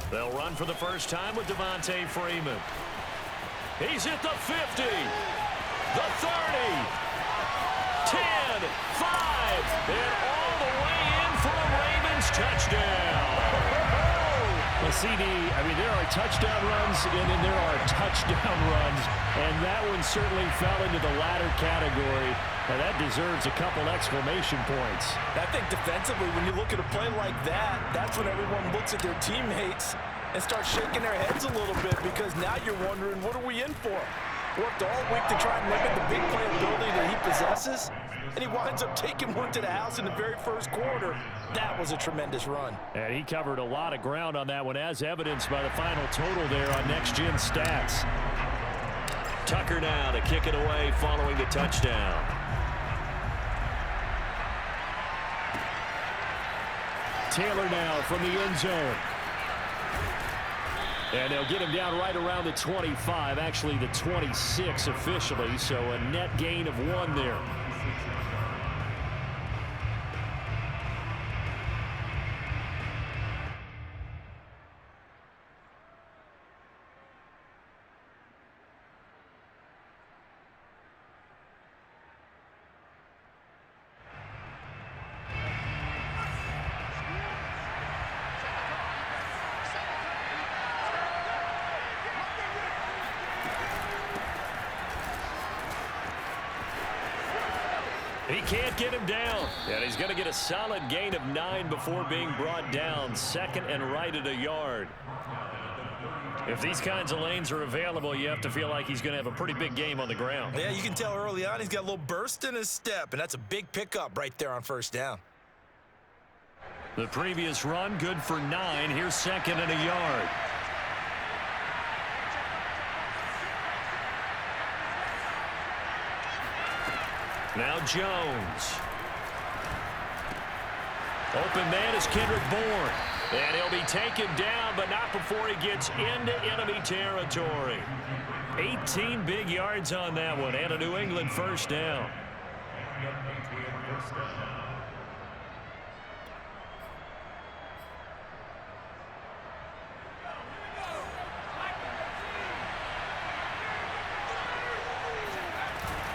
They'll run for the first time with Devontae Freeman. He's at the 50, the 30, 10, 5, and all the way in for a Ravens touchdown. Well, CD, I mean, there are touchdown runs, and then there are touchdown runs, and that one certainly fell into the latter category, and that deserves a couple exclamation points. I think defensively, when you look at a play like that, that's when everyone looks at their teammates and starts shaking their heads a little bit, because now you're wondering, what are we in for? Worked all week to try and limit the big play ability that he possesses, and he winds up taking one to the house in the very first quarter. That was a tremendous run. And he covered a lot of ground on that one, as evidenced by the final total there on Next Gen Stats. Tucker now to kick it away following the touchdown. Taylor now from the end zone. And they'll get him down right around the 25, actually the 26 officially, so a net gain of 1 there. He can't get him down. And he's going to get a solid gain of 9 before being brought down. Second and right at a yard. If these kinds of lanes are available, you have to feel like he's going to have a pretty big game on the ground. Yeah, you can tell early on he's got a little burst in his step, and that's a big pickup right there on first down. The previous run, good for 9. Here's second and a yard. Now Jones. Open man is Kendrick Bourne. And he'll be taken down, but not before he gets into enemy territory. 18 big yards on that one, and a New England first down.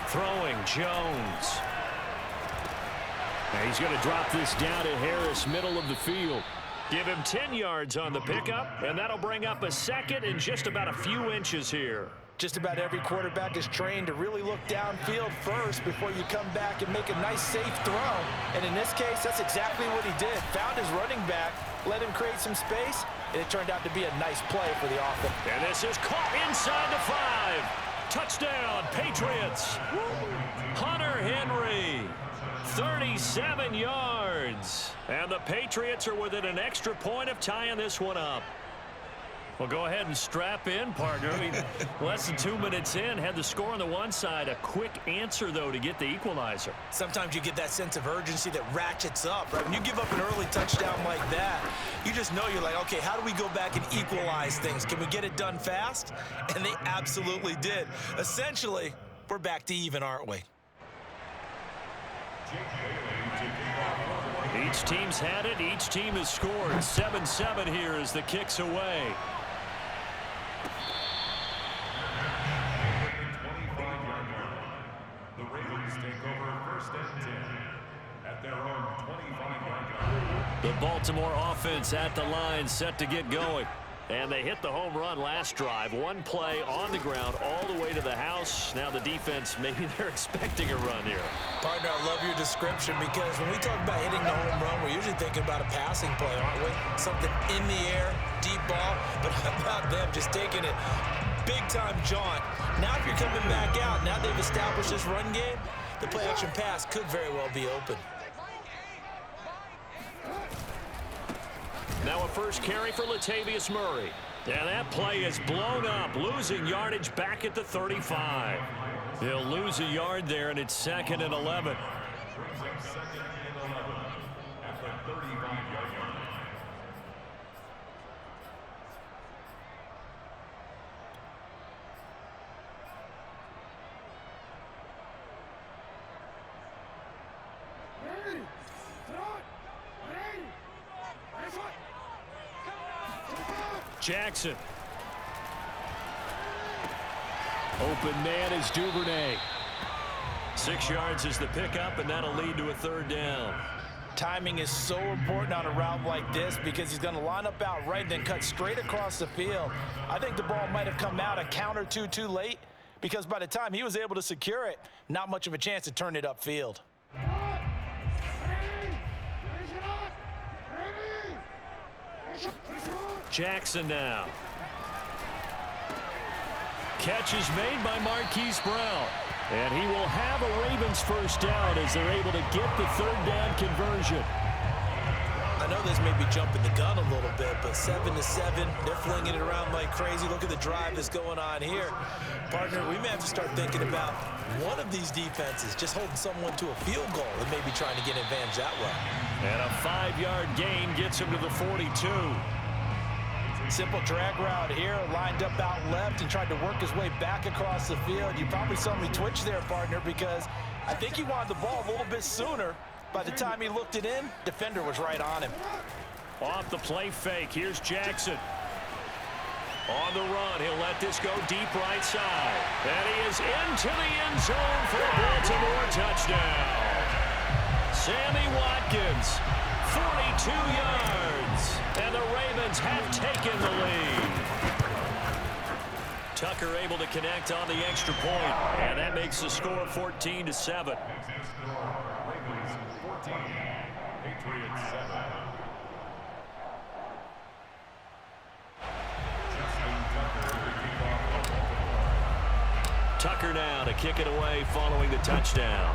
Throwing Jones. And he's going to drop this down to Harris, middle of the field. Give him 10 yards on the pickup, and that'll bring up a second in just about a few inches here. Just about every quarterback is trained to really look downfield first before you come back and make a nice, safe throw. And in this case, that's exactly what he did. Found his running back, let him create some space, and it turned out to be a nice play for the offense. And this is caught inside the 5. Touchdown, Patriots. Hunter Henry, 37 yards. And the Patriots are within an extra point of tying this one up. Well, go ahead and strap in, partner. I mean, less than 2 minutes in, had the score on the one side. A quick answer, though, to get the equalizer. Sometimes you get that sense of urgency that ratchets up, right? When you give up an early touchdown like that, you just know you're like, okay, how do we go back and equalize things? Can we get it done fast? And they absolutely did. Essentially, we're back to even, aren't we? Each team's had it. Each team has scored. 7-7 here as the kick's away. The Ravens take over first and 10 at their own 25-yard line. The Baltimore offense at the line, set to get going. And they hit the home run last drive. One play on the ground all the way to the house. Now the defense, maybe they're expecting a run here. Partner, I love your description, because when we talk about hitting the home run, we're usually thinking about a passing play, aren't we? Something in the air, deep ball. But how about them just taking it big-time jaunt? Now if you're coming back out, now they've established this run game, the play-action pass could very well be open. Now a first carry for Latavius Murray. And that play is blown up, losing yardage back at the 35. He'll lose a yard there, and it's second and 11. Second and 11 at the 35-yard line. Jackson. Open man is Duvernay. 6 yards is the pickup, and that'll lead to a 3rd down. Timing is so important on a route like this because he's going to line up out right and then cut straight across the field. I think the ball might have come out a count or two too late because by the time he was able to secure it, not much of a chance to turn it upfield. Jackson now. Catch is made by Marquise Brown. And he will have a Ravens 1st down as they're able to get the 3rd down conversion. I know this may be jumping the gun a little bit, but 7-7, they're flinging it around like crazy. Look at the drive that's going on here. Partner, we may have to start thinking about one of these defenses just holding someone to a field goal and maybe trying to get an advantage that way. And a 5-yard gain gets him to the 42. Simple drag route here, lined up out left and tried to work his way back across the field. You probably saw me twitch there, partner, because I think he wanted the ball a little bit sooner. By the time he looked it in, defender was right on him. Off the play fake, here's Jackson. On the run, he'll let this go deep right side. And he is into the end zone for a Baltimore touchdown. Sammy Watkins, 42 yards. And the Ravens have taken the lead. Tucker able to connect on the extra point. And that makes the score 14-7. Tucker now to kick it away following the touchdown.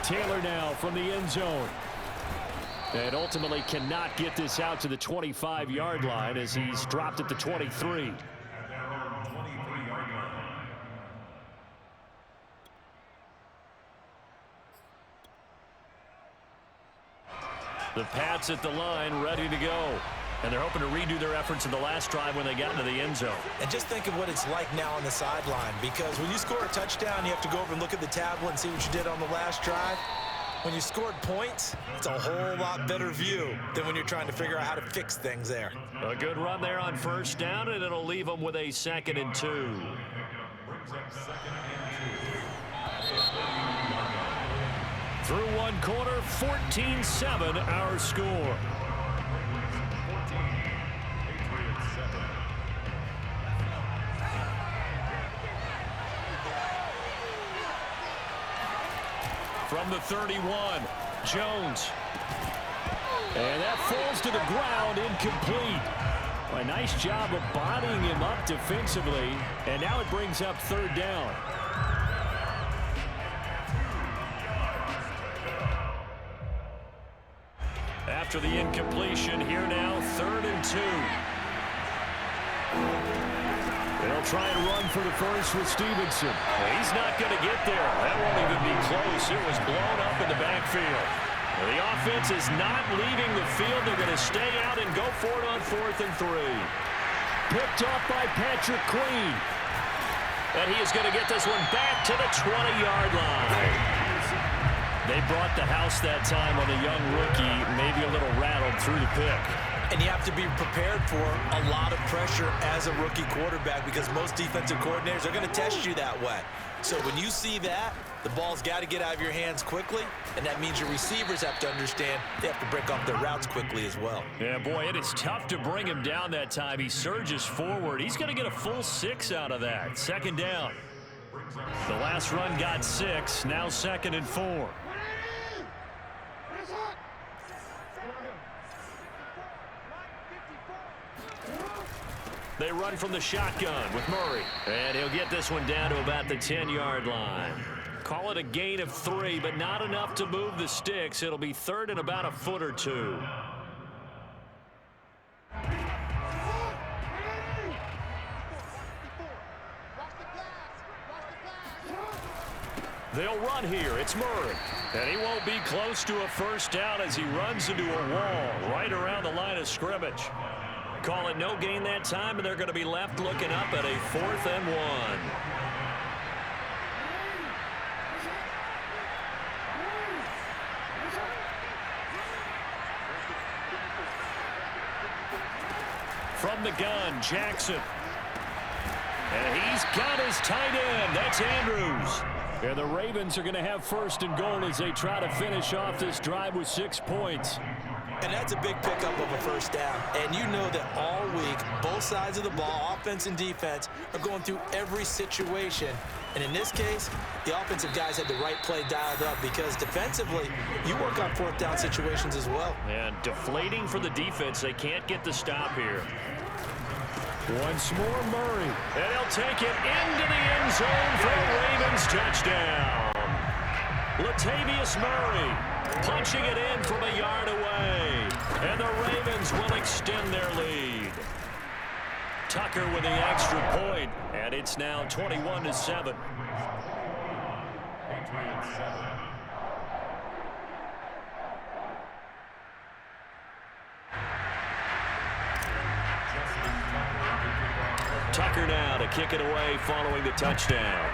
Taylor now from the end zone. And ultimately cannot get this out to the 25-yard line as he's dropped at the 23. The Pats at the line ready to go. And they're hoping to redo their efforts in the last drive when they got into the end zone. And just think of what it's like now on the sideline, because when you score a touchdown, you have to go over and look at the tablet and see what you did on the last drive. When you scored points, it's a whole lot better view than when you're trying to figure out how to fix things there. A good run there on 1st down, and it'll leave them with a 2nd and 2. Through one quarter, 14-7 our score. From the 31, Jones. And that falls to the ground, incomplete. A nice job of bodying him up defensively, and now it brings up 3rd down. After the incompletion, here now, 3rd and 2. They'll try and run for the first with Stevenson. He's not going to get there. That won't even be close. It was blown up in the backfield. The offense is not leaving the field. They're going to stay out and go for it on 4th and 3. Picked up by Patrick Queen. And he is going to get this one back to the 20-yard line. They brought the house that time on the young rookie, maybe a little rattled through the pick. And you have to be prepared for a lot of pressure as a rookie quarterback because most defensive coordinators are going to test you that way. So when you see that, the ball's got to get out of your hands quickly, and that means your receivers have to understand they have to break off their routes quickly as well. Yeah, boy, it is tough to bring him down that time. He surges forward. He's going to get a full 6 out of that. 2nd down. The last run got 6. Now 2nd and 4. They run from the shotgun with Murray. And he'll get this one down to about the 10-yard line. Call it a gain of 3, but not enough to move the sticks. It'll be 3rd and about a foot or 2. They'll run here. It's Murray. And he won't be close to a 1st down as he runs into a wall right around the line of scrimmage. Call it no gain that time, and they're going to be left looking up at a 4th and 1. from the gun, Jackson. And he's got his tight end. That's Andrews. And the Ravens are going to have first and goal as they try to finish off this drive with 6 points. And that's a big pickup of a first down. And you know that all week, both sides of the ball, offense and defense, are going through every situation. And in this case, the offensive guys had the right play dialed up because defensively, you work on fourth down situations as well. And deflating for the defense. They can't get the stop here. Once more, Murray. And he'll take it into the end zone for a Ravens touchdown. Latavius Murray punching it in from a yard away. And the Ravens will extend their lead. Tucker with the extra point, and it's now 21-7. Patriots 7. Tucker now to kick it away following the touchdown.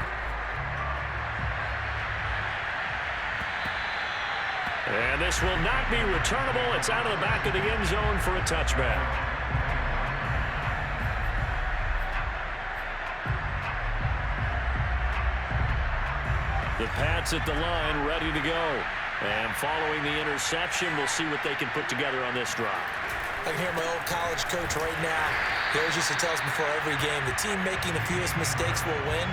And this will not be returnable. It's out of the back of the end zone for a touchback. The Pats at the line, ready to go. And following the interception, we'll see what they can put together on this drive. I can hear my old college coach right now. He always used to tell us before every game, the team making the fewest mistakes will win.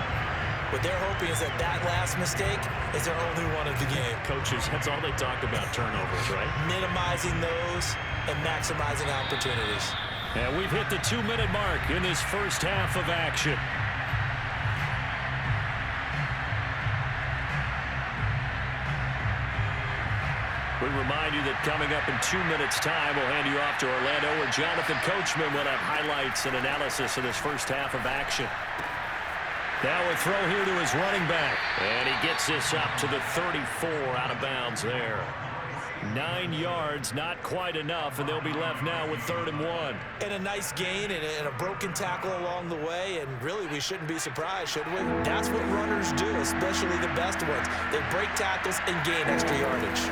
What they're hoping is that that last mistake is their only one of the game. Coaches, that's all they talk about, turnovers, right? Minimizing those and maximizing opportunities. And we've hit the 2-minute mark in this first half of action. We remind you that coming up in 2 minutes' time, we'll hand you off to Orlando, where Jonathan Coachman will have highlights and analysis of this first half of action. Now a throw here to his running back. And he gets this up to the 34 out of bounds there. 9 yards, not quite enough, and they'll be left now with 3rd and 1. And a nice gain and a broken tackle along the way, and really we shouldn't be surprised, should we? That's what runners do, especially the best ones. They break tackles and gain extra yardage.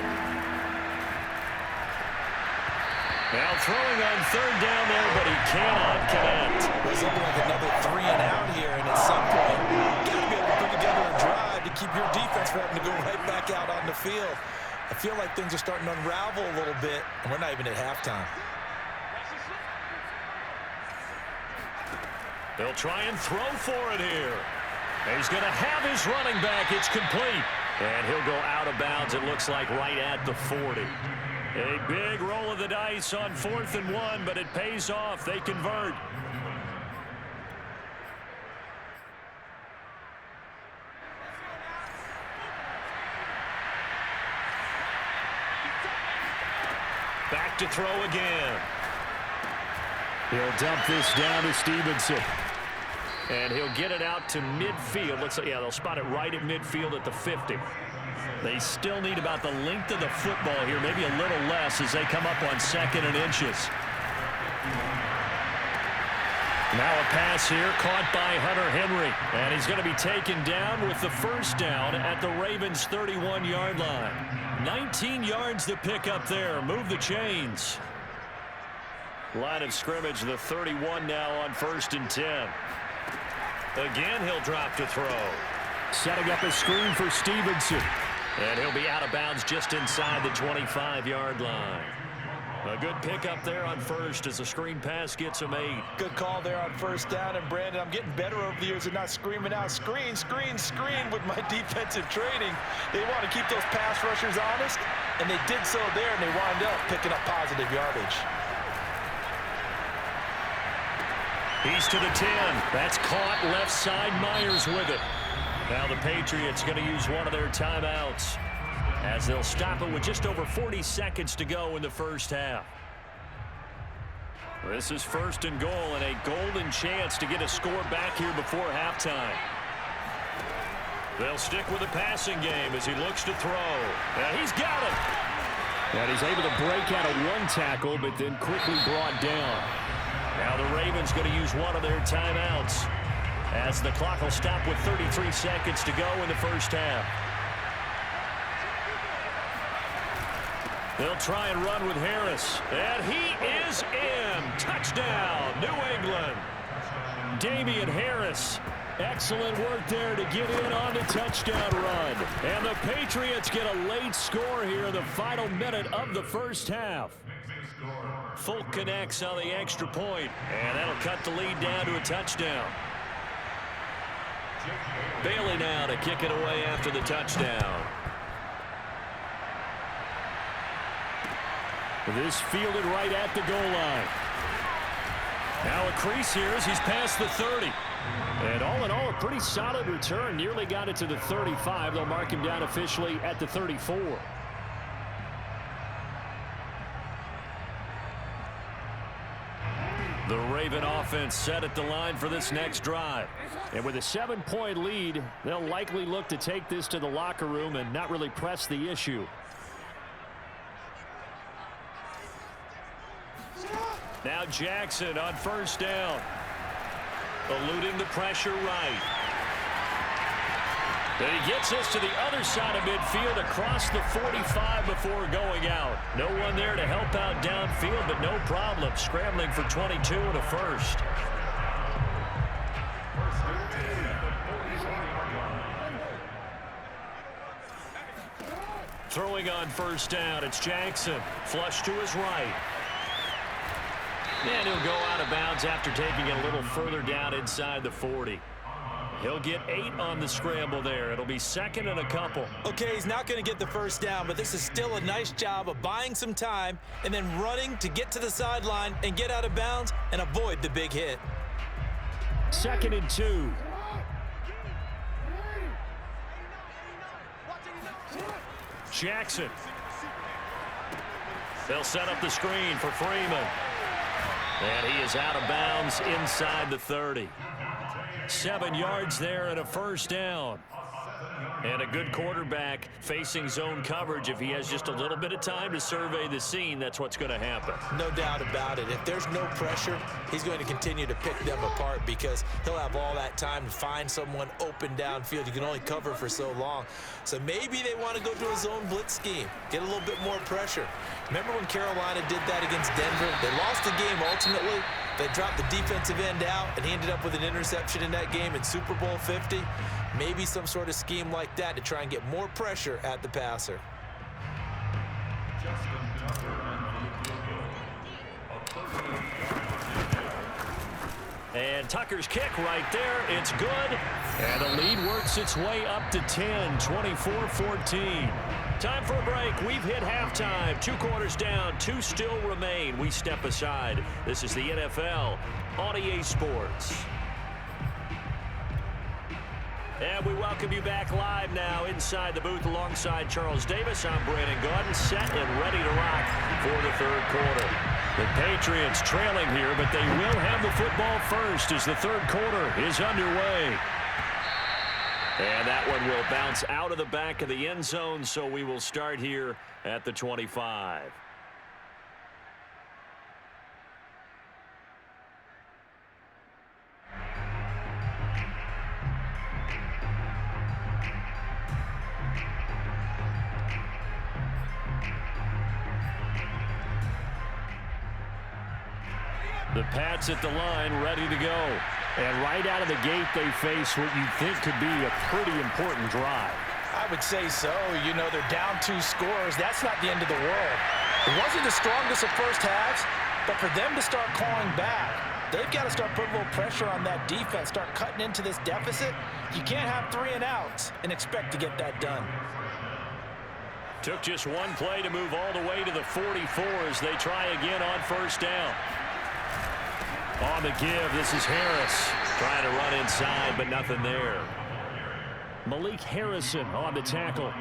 Now throwing on 3rd down there, but he cannot connect. It's looking like another 3 and out here, and at some point, you got to be able to put together a drive to keep your defense from having to go right back out on the field. I feel like things are starting to unravel a little bit, and we're not even at halftime. They'll try and throw for it here. And he's going to have his running back. It's complete. And he'll go out of bounds, it looks like, right at the 40. A big roll of the dice on 4th and 1, but it pays off. They convert. Back to throw again. He'll dump this down to Stevenson. And he'll get it out to midfield. Looks like, yeah, they'll spot it right at midfield at the 50. They still need about the length of the football here, maybe a little less as they come up on 2nd and inches. Now a pass here caught by Hunter Henry. And he's going to be taken down with the first down at the Ravens' 31-yard line. 19 yards to pick up there. Move the chains. Line of scrimmage, the 31 now on 1st and 10. Again, he'll drop to throw. Setting up a screen for Stevenson. And he'll be out of bounds just inside the 25-yard line. A good pickup there on first as the screen pass gets him 8. Good call there on 1st down. And, Brandon, I'm getting better over the years of not screaming out, screen, screen, screen with my defensive training. They want to keep those pass rushers honest, and they did so there, and they wound up picking up positive yardage. He's to the 10. That's caught left side. Myers with it. Now the Patriots going to use one of their timeouts as they'll stop it with just over 40 seconds to go in the first half. This is 1st and goal and a golden chance to get a score back here before halftime. They'll stick with the passing game as he looks to throw. Now he's got it. And he's able to break out of one tackle, but then quickly brought down. Now the Ravens going to use one of their timeouts as the clock will stop with 33 seconds to go in the first half. They'll try and run with Harris. And he is in. Touchdown, New England. Damian Harris. Excellent work there to get in on the touchdown run. And the Patriots get a late score here in the final minute of the first half. Folk connects on the extra point, and that'll cut the lead down to a touchdown. Bailey now to kick it away after the touchdown. This fielded right at the goal line. Now a crease here as he's past the 30. And all in all, a pretty solid return. Nearly got it to the 35. They'll mark him down officially at the 34. The Raven offense set at the line for this next drive. And with a 7-point lead, they'll likely look to take this to the locker room and not really press the issue. Now Jackson on first down. Eluding the pressure right. And he gets us to the other side of midfield across the 45 before going out. No one there to help out downfield, but no problem. Scrambling for 22 and a first. Throwing on first down, it's Jackson. Flush to his right. And he'll go out of bounds after taking it a little further down inside the 40. He'll get 8 on the scramble there. It'll be second and a couple. Okay, he's not going to get the first down, but this is still a nice job of buying some time and then running to get to the sideline and get out of bounds and avoid the big hit. Second and 2. Jackson. They'll set up the screen for Freeman. And he is out of bounds inside the 30. 7 yards there and a first down. And a good quarterback facing zone coverage. If he has just a little bit of time to survey the scene, that's what's going to happen. No doubt about it. If there's no pressure, he's going to continue to pick them apart because he'll have all that time to find someone open downfield. You can only cover for so long. So maybe they want to go to a zone blitz scheme, get a little bit more pressure. Remember when Carolina did that against Denver? They lost the game ultimately. They dropped the defensive end out, and he ended up with an interception in that game in Super Bowl 50. Maybe some sort of scheme like that to try and get more pressure at the passer. And Tucker's kick right there. It's good. And the lead works its way up to 10, 24-14. Time for a break. We've hit halftime. 2 quarters down. 2 still remain. We step aside. This is the NFL on EA Sports. And we welcome you back live now inside the booth alongside Charles Davis. I'm Brandon Gaudin, set and ready to rock for the third quarter. The Patriots trailing here, but they will have the football first as the third quarter is underway. And that one will bounce out of the back of the end zone, so we will start here at the 25. The Pats at the line, ready to go. And right out of the gate, they face what you think could be a pretty important drive. I would say so. You know, they're down 2 scores. That's not the end of the world. It wasn't the strongest of first halves, but for them to start calling back, they've got to start putting a little pressure on that defense, start cutting into this deficit. You can't have 3 and outs and expect to get that done. Took just one play to move all the way to the 44 as they try again on first down. On the give, this is Harris trying to run inside, but nothing there. Malik Harrison on the tackle.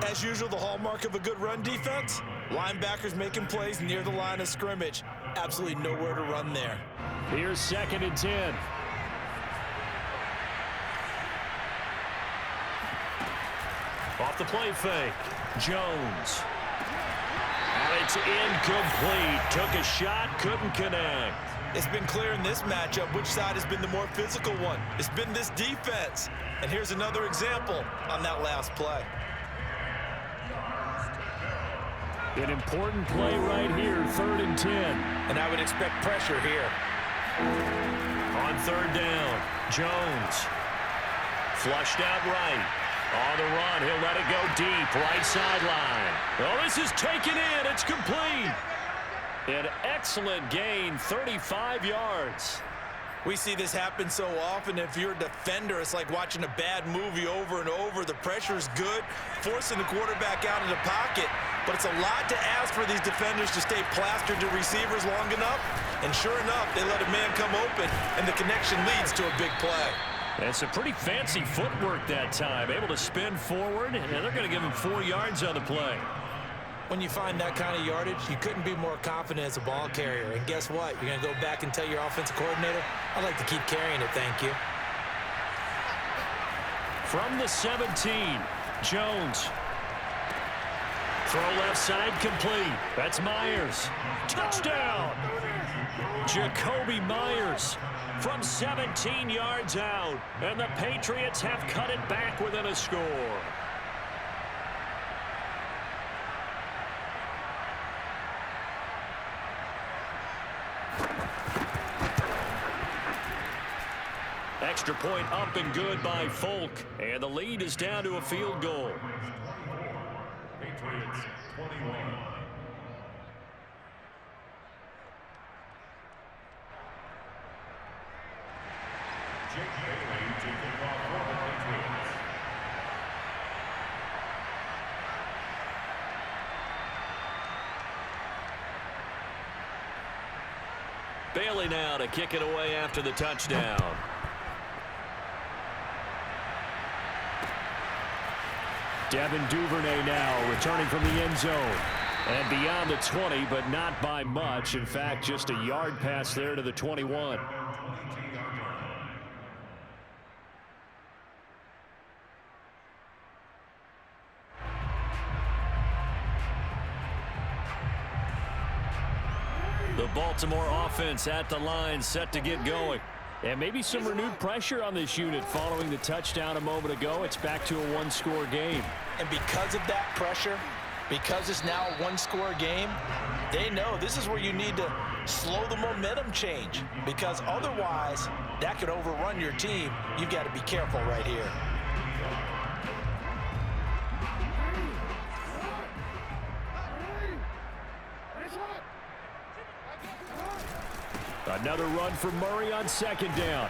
As usual, the hallmark of a good run defense, linebackers making plays near the line of scrimmage. Absolutely nowhere to run there. Here's second and 10. Off the play fake, Jones. And it's incomplete. Took a shot, couldn't connect. It's been clear in this matchup which side has been the more physical one. It's been this defense. And here's another example on that last play. An important play right here, 3rd and 10. And I would expect pressure here. On 3rd down, Jones. Flushed out right. On the run, he'll let it go deep, right sideline. Oh, this is taken in. It's complete. An excellent gain, 35 yards. We see this happen so often. If you're a defender, it's like watching a bad movie over and over. The pressure's good, forcing the quarterback out of the pocket. But it's a lot to ask for these defenders to stay plastered to receivers long enough. And sure enough, they let a man come open, and the connection leads to a big play. And some pretty fancy footwork that time. Able to spin forward, and they're going to give him 4 yards on the play. When you find that kind of yardage, you couldn't be more confident as a ball carrier. And guess what? You're going to go back and tell your offensive coordinator, I'd like to keep carrying it, thank you. From the 17, Jones. Throw left side complete. That's Myers. Touchdown! Jacoby Myers from 17 yards out. And the Patriots have cut it back within a score. Extra point up and good by Folk. And the lead is down to a field goal. Patriots 21. Jake Bailey to kick off for the Patriots. Bailey now to kick it away after the touchdown. Devin Duvernay now returning from the end zone. And beyond the 20, but not by much. In fact, just a yard pass there to the 21. The Baltimore offense at the line, set to get going. And maybe some renewed pressure on this unit following the touchdown a moment ago. It's back to a one-score game. And because of that pressure, because it's now a one-score game, they know this is where you need to slow the momentum change, because otherwise that could overrun your team. You've got to be careful right here. Another run for Murray on 2nd down.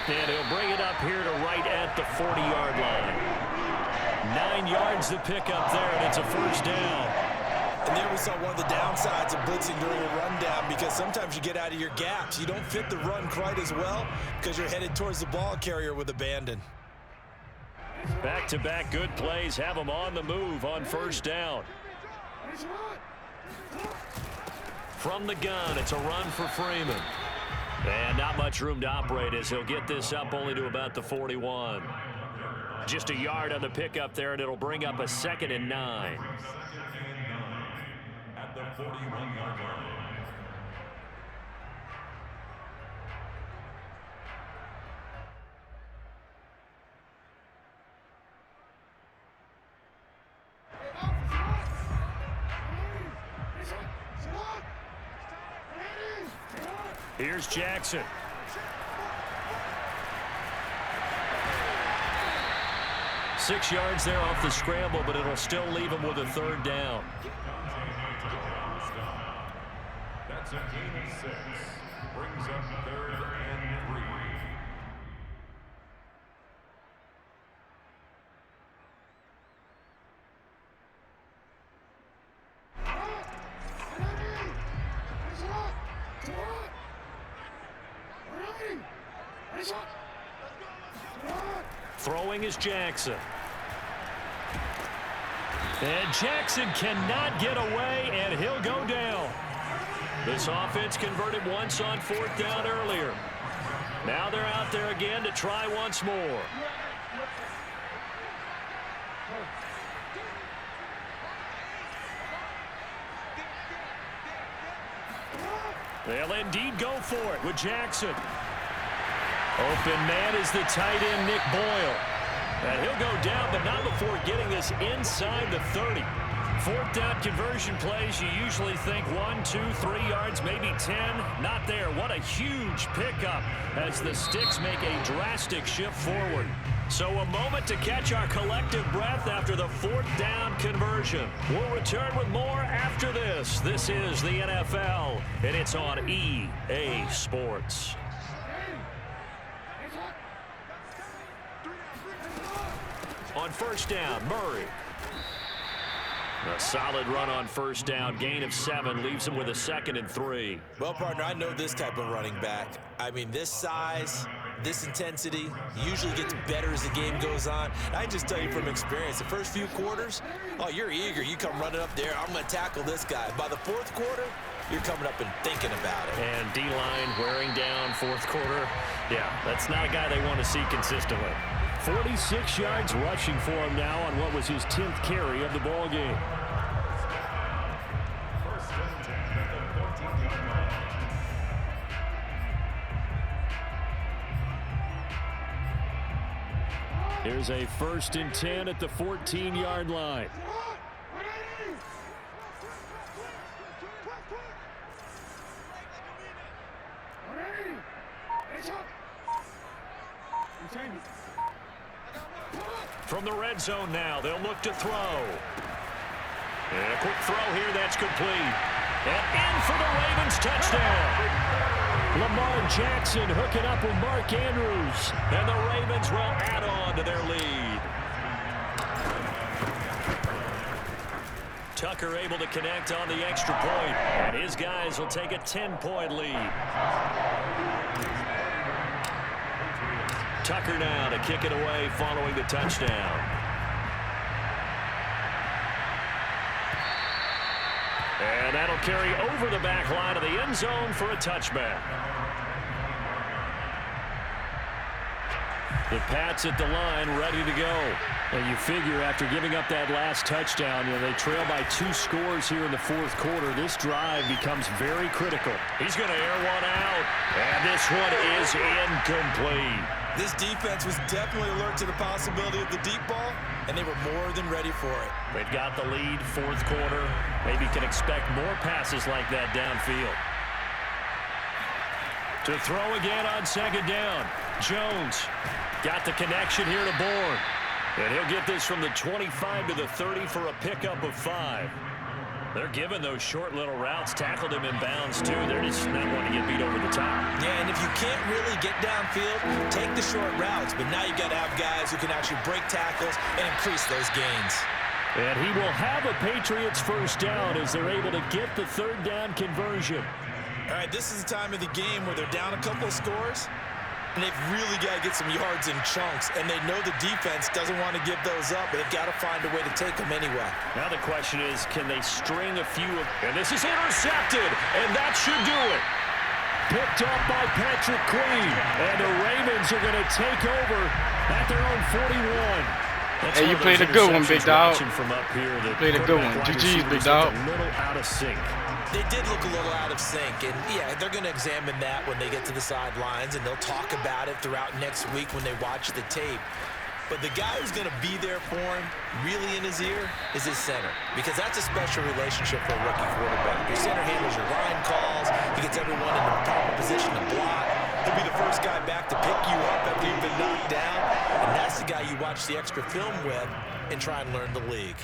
And he'll bring it up here to right at the 40-yard line. 9 yards to pick up there, and it's a 1st down. And there we saw one of the downsides of blitzing during a rundown, because sometimes you get out of your gaps. You don't fit the run quite as well because you're headed towards the ball carrier with abandon. Back-to-back good plays have them on the move on 1st down. From the gun, it's a run for Freeman. And not much room to operate as he'll get this up only to about the 41. Just a yard on the pickup there, and it'll bring up a 2nd and 9. At the 41-yard line. Here's Jackson. Six yards there off the scramble, but it'll still leave him with a 3rd down. That's a gain of 6. Brings up 3rd and 3. Throwing is Jackson. And Jackson cannot get away, and he'll go down. This offense converted once on 4th down earlier. Now they're out there again to try once more. They'll indeed go for it with Jackson. Open man is the tight end, Nick Boyle. And he'll go down, but not before getting this inside the 30. Fourth down conversion plays, you usually think 1, 2, 3 yards, maybe 10. Not there. What a huge pickup as the Sticks make a drastic shift forward. So a moment to catch our collective breath after the fourth down conversion. We'll return with more after this. This is the NFL, and it's on EA Sports. On first down, Murray. A solid run on first down. Gain of 7 leaves him with a 2nd and 3. Well, partner, I know this type of running back. I mean, this size, this intensity usually gets better as the game goes on. I just tell you from experience, the first few quarters, oh, you're eager. You come running up there. I'm going to tackle this guy. By the fourth quarter, you're coming up and thinking about it. And D-line wearing down fourth quarter. Yeah, that's not a guy they want to see consistently. 46 yards rushing for him now on what was his 10th carry of the ball game. Here's a 1st and 10 at the 14-yard line. From the red zone now, they'll look to throw. And a quick throw here, that's complete. And in for the Ravens touchdown. Lamar Jackson hooking up with Mark Andrews. And the Ravens will add on to their lead. Tucker able to connect on the extra point. And his guys will take a 10-point lead. Tucker now to kick it away following the touchdown. And that'll carry over the back line of the end zone for a touchback. The Pats at the line ready to go. And you figure after giving up that last touchdown, they trail by 2 scores here in the fourth quarter. This drive becomes very critical. He's going to air one out. And this one is incomplete. This defense was definitely alert to the possibility of the deep ball, and they were more than ready for it. They've got the lead, fourth quarter. Maybe can expect more passes like that downfield. To throw again on second down. Jones got the connection here to Bourne. And he'll get this from the 25 to the 30 for a pickup of 5. They're giving those short little routes. Tackled him in bounds, too. They're just not wanting to get beat over the top. Yeah, and if you can't really get downfield, take the short routes. But now you've got to have guys who can actually break tackles and increase those gains. And he will have a Patriots first down as they're able to get the third down conversion. All right, this is the time of the game where they're down a couple of scores, and they've really got to get some yards in chunks, and they know the defense doesn't want to give those up, but they've got to find a way to take them anyway. Now the question is, can they string a few of... And this is intercepted, and that should do it. Picked up by Patrick Queen, and the Ravens are going to take over at their own 41. Hey, you played a good one, big dog. From up here, played a good one. GG's, big dog. A little out of sync. They did look a little out of sync, and yeah, they're going to examine that when they get to the sidelines, and they'll talk about it throughout next week when they watch the tape. But the guy who's going to be there for him, really in his ear, is his center, because that's a special relationship for a rookie quarterback. Your center handles your line calls. He gets everyone in the proper position to block. He'll be the first guy back to pick you up after you've been knocked down, and that's the guy you watch the extra film with and try and learn the league.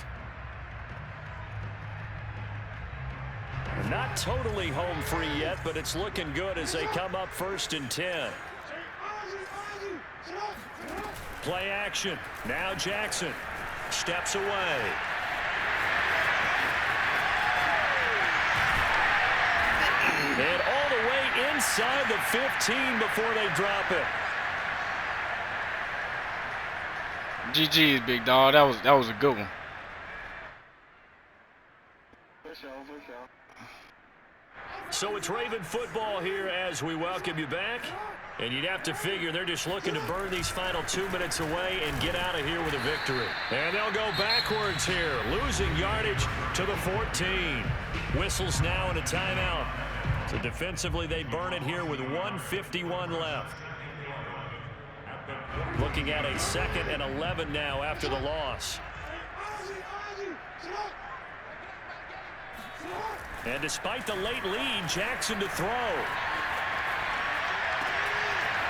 Not totally home free yet, but it's looking good as they come up 1st and 10. Play action. Now Jackson steps away. And all the way inside the 15 before they drop it. GG's, big dog. That was a good one. So it's Raven football here as we welcome you back. And you'd have to figure they're just looking to burn these final 2 minutes away and get out of here with a victory. And they'll go backwards here, losing yardage to the 14. Whistles now and a timeout. So defensively, they burn it here with 1:51 left. Looking at a 2nd and 11 now after the loss. And despite the late lead, Jackson to throw.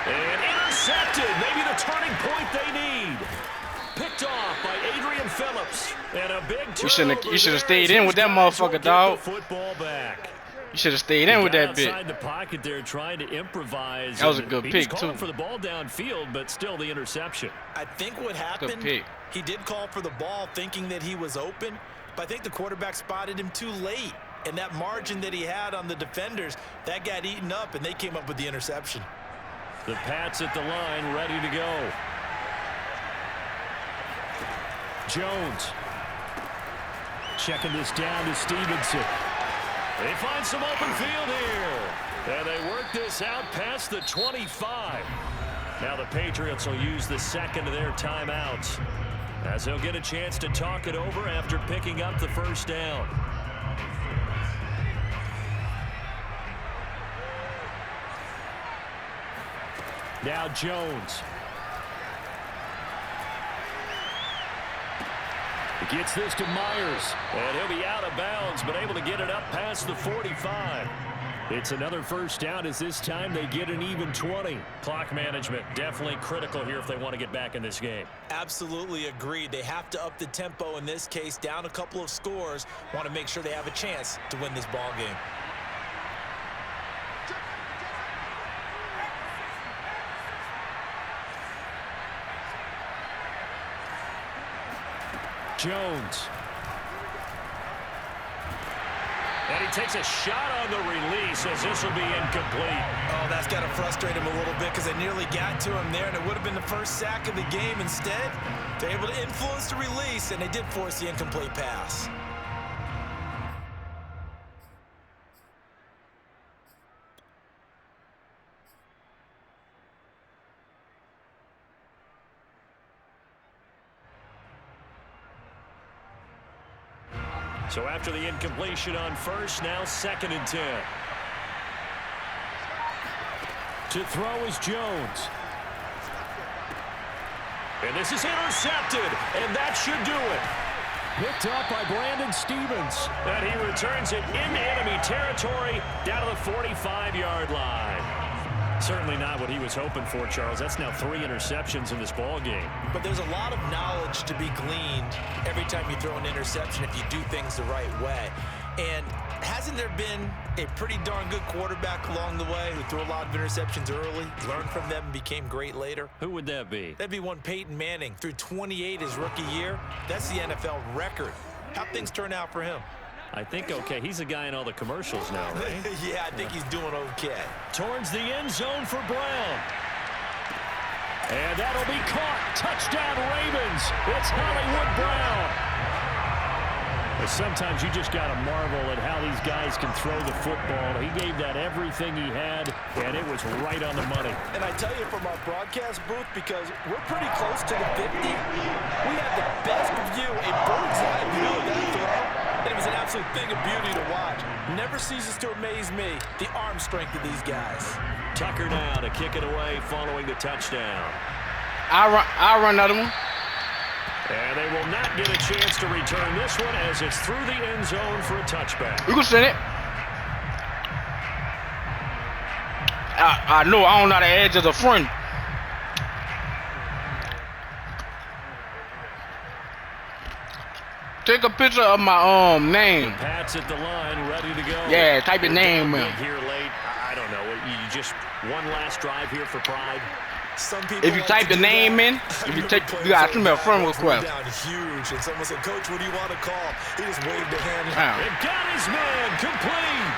And intercepted. Maybe the turning point they need. Picked off by Adrian Phillips. And a big turnover. You should have stayed in with that motherfucker, dog. Football back. You should have stayed in with that bit. Outside the pocket there, trying to improvise. That was a good pick, too. too. For the ball downfield, but still the interception. I think what happened, he did call for the ball thinking that he was open, but I think the quarterback spotted him too late. And that margin that he had on the defenders, that got eaten up, and they came up with the interception. The Pats at the line, ready to go. Jones. Checking this down to Stevenson. They find some open field here. And they work this out past the 25. Now the Patriots will use the second of their timeouts, as they'll get a chance to talk it over after picking up the first down. Now Jones. Gets this to Myers. And he'll be out of bounds, but able to get it up past the 45. It's another first down, as this time they get an even 20. Clock management definitely critical here if they want to get back in this game. Absolutely agreed. They have to up the tempo in this case, down a couple of scores. Want to make sure they have a chance to win this ball game. Jones. And he takes a shot on the release, as this will be incomplete. Oh, that's got to frustrate him a little bit, because they nearly got to him there, and it would have been the first sack of the game. Instead, they're able to influence the release, and they did force the incomplete pass. So after the incompletion on first, now 2nd and 10. To throw is Jones. And this is intercepted, and that should do it. Picked up by Brandon Stevens. And he returns it into enemy territory down to the 45-yard line. Certainly not what he was hoping for, Charles. That's now 3 interceptions in this ball game. But there's a lot of knowledge to be gleaned every time you throw an interception if you do things the right way. And hasn't there been a pretty darn good quarterback along the way who threw a lot of interceptions early, learned from them, and became great later? Who would that be? That'd be one Peyton Manning. Threw 28 his rookie year. That's the NFL record. How'd things turn out for him? I think okay. He's a guy in all the commercials now, right? Yeah, I think he's doing okay. Towards the end zone for Brown. And that'll be caught. Touchdown, Ravens. It's Hollywood Brown. Sometimes you just got to marvel at how these guys can throw the football. He gave that everything he had, and it was right on the money. And I tell you, from our broadcast booth, because we're pretty close to the 50, we had the best view, a bird's eye view of that throw. And it was an absolute thing of beauty to watch. Never ceases to amaze me, the arm strength of these guys. Tucker now to kick it away following the touchdown. I'll run another one. And they will not get a chance to return this one, as it's through the end zone for a touchback. You can send it. I know I don't know the edge of the front. Take a picture of my name. The Pats at the line, ready to go. Yeah, type your name in. Here late. I don't know. You just one last drive here for pride. Some people if you type the name in, if you got to a friend request. Down huge, and someone said, "Coach, what do you want to call?" He just waved a hand. And got his man complete.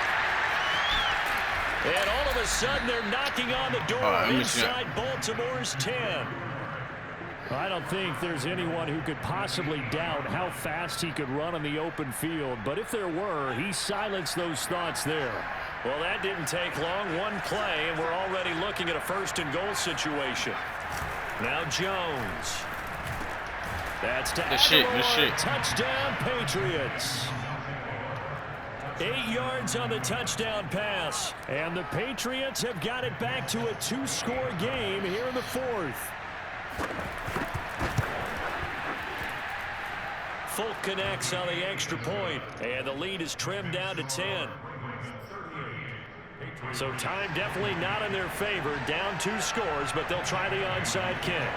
And all of a sudden, they're knocking on the door inside Baltimore's 10. I don't think there's anyone who could possibly doubt how fast he could run on the open field. But if there were, he silenced those thoughts there. Well, that didn't take long. One play, and we're already looking at a 1st and goal situation. Now Jones. That's to Good shit. Touchdown, Patriots. 8 yards on the touchdown pass. And the Patriots have got it back to a 2-score game here in the 4th. Folk connects on the extra point, and the lead is trimmed down to 10. So time definitely not in their favor. Down 2 scores, but they'll try the onside kick.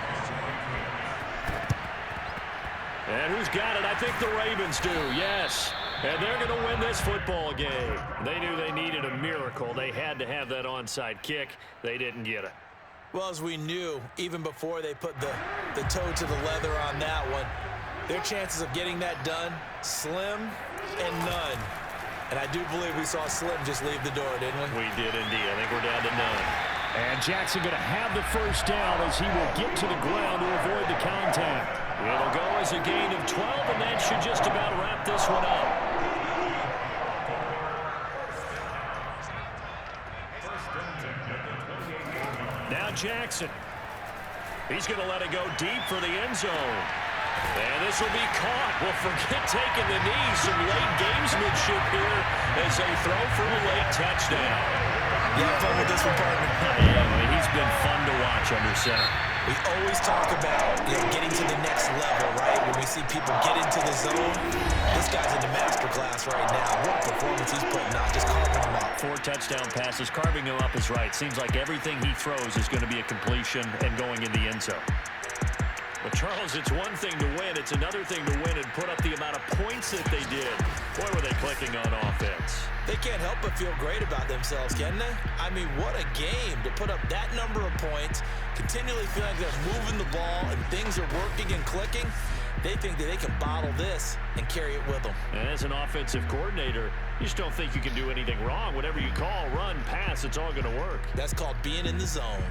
And who's got it? I think the Ravens do, yes. And they're going to win this football game. They knew they needed a miracle. They had to have that onside kick. They didn't get it. Well, as we knew, even before they put the toe to the leather on that one, their chances of getting that done, slim and none. And I do believe we saw Slim just leave the door, didn't we? We did indeed. I think we're down to none. And Jackson going to have the first down as he will get to the ground to avoid the contact. It'll go as a gain of 12, and that should just about wrap this one up. Now Jackson. He's going to let it go deep for the end zone. And this will be caught. Well, forget taking the knee. Some late gamesmanship here as they throw for a late touchdown. You have fun with this one, partner. Yeah, I mean, he's been fun to watch under center. We always talk about getting to the next level, right? When we see people get into the zone, this guy's in the masterclass right now. What performance he's putting on, just carving them up. 4 touchdown passes, carving him up is right. Seems like everything he throws is going to be a completion and going in the end zone. But, Charles, it's one thing to win. It's another thing to win and put up the amount of points that they did. Boy, were they clicking on offense. They can't help but feel great about themselves, can they? I mean, what a game to put up that number of points, continually feel like they're moving the ball and things are working and clicking. They think that they can bottle this and carry it with them. And as an offensive coordinator, you just don't think you can do anything wrong. Whatever you call, run, pass, it's all going to work. That's called being in the zone.